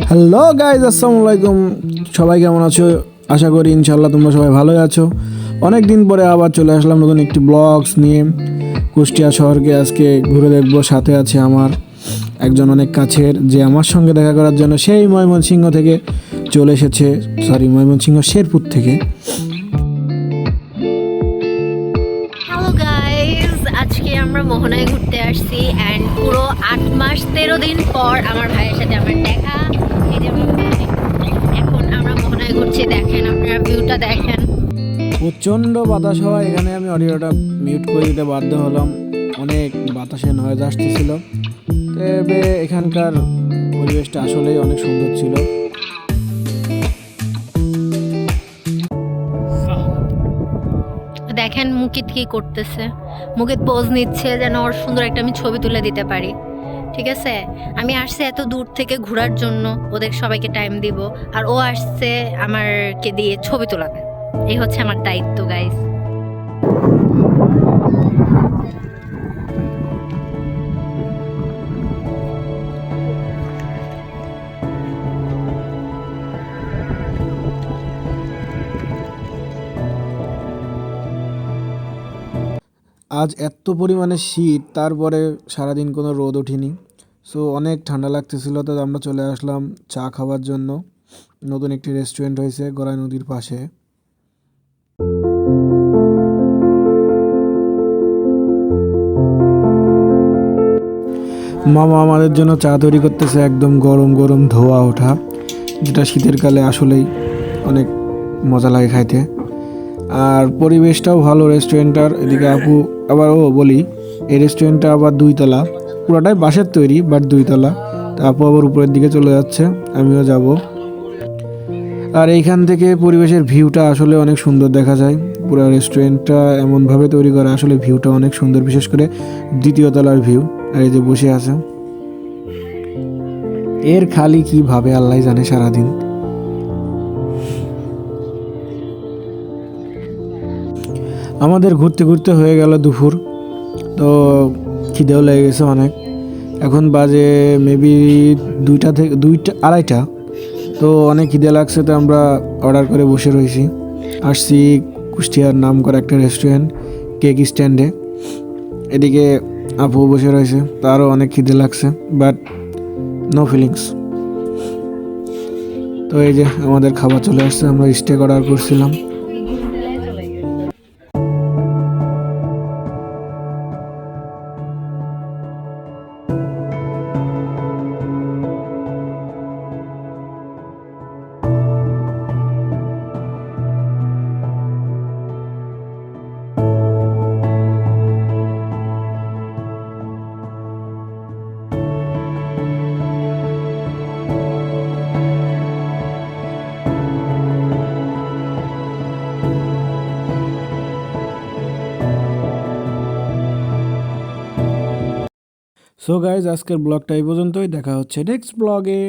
Hello guys, আসসালামু আলাইকুম। সবাই কেমন আছো? আশা করি ইনশাল্লাহ তোমরা সবাই ভালোই আছো। অনেক দিন পরে আবার চলে আসলাম নতুন একটি ব্লগস নিয়ে। কুষ্টিয়া শহরকে আজকে ঘুরে দেখবো। সাথে আছে আমার একজন অনেক কাছের, যে আমার সঙ্গে দেখা করার জন্য সেই ময়মনসিংহ থেকে চলে এসেছে। ময়মনসিংহ শেরপুর থেকে। হ্যালো গাইস, আজকে আমরা মোহনায় ঘুরতে আসছি অ্যান্ড পুরো 8 মাস 13 দিন পর আমার ভাইয়ের সাথে আমার দেখা। এই যে এখন আমরা মোহনায় ঘুরছি, দেখেন আপনারা ভিউটা দেখেন। প্রচণ্ড বাতাস হওয়া, এখানে আমি অডিওটা মিউট করে দিতে বাধ্য হলাম। অনেক বাতাসে নয়েজ আসতেছিল। তবে এখানকার পরিবেশটা আসলেই অনেক সুন্দর ছিল। দেখেন মুকিত কি করতেছে। মুকিত পোজ নিচ্ছে যেন ওর সুন্দর একটা আমি ছবি তুলে দিতে পারি। ঠিক আছে, আমি আসছি এত দূর থেকে ঘোরার জন্য, ওদের সবাইকে টাইম দিব, আর ও আসছে আমারকে দিয়ে ছবি তোলাবে। এই হচ্ছে আমার দায়িত্ব গাইস। আজ এত পরিমাণে শীত, তারপরে সারাদিন কোনো রোদ ওঠেনি। সো অনেক ঠান্ডা লাগতেছিল। তো আমরা চলে আসলাম চা খাওয়ার জন্য। নতুন একটি রেস্টুরেন্ট হয়েছে গড়াই নদীর পাশে। মামা আমাদের জন্য চা তৈরি করতেছে, একদম গরম গরম ধোয়া ওঠা, যেটা শীতের কালে আসলেই অনেক মজা লাগে খাইতে। আর পরিবেশটাও ভালো রেস্টুরেন্টটার। এদিকে আপু আবার বলি, এই রেস্টুরেন্টটা আবার 2 তলা, পুরাটাই বাঁশের তৈরি, বাট 2 তলা। তা আপু আবার উপরের দিকে চলে যাচ্ছে, আমিও যাব। আর এইখান থেকে পরিবেশের ভিউটা আসলে অনেক সুন্দর দেখা যায়। পুরো রেস্টুরেন্টটা এমনভাবে তৈরি করা, আসলে ভিউটা অনেক সুন্দর, বিশেষ করে 2য় তলার ভিউ। আর এই যে বসে আছে, এর খালি কি ভাবে আল্লাহ জানে সারাদিন। আমাদের ঘুরতে ঘুরতে হয়ে গেল দুপুর। তো খিদেও লেগে গেছে অনেক। এখন বাজে মেবি 2টা 2:30। তো অনেক খিদে লাগছে, তো আমরা অর্ডার করে বসে রয়েছি। আসছি কুষ্টিয়ার নাম করা একটা রেস্টুরেন্ট, কেক স্ট্যান্ডে। এদিকে আপু বসে রয়েছে, তারও অনেক খিদে লাগছে, বাট নো ফিলিংস। তো এই যে আমাদের খাবার চলে আসছে, আমরা স্টেক অর্ডার করছিলাম। সো গাইজ, আজকের ব্লগটা এই পর্যন্তই। দেখা হচ্ছে নেক্সট ব্লগে।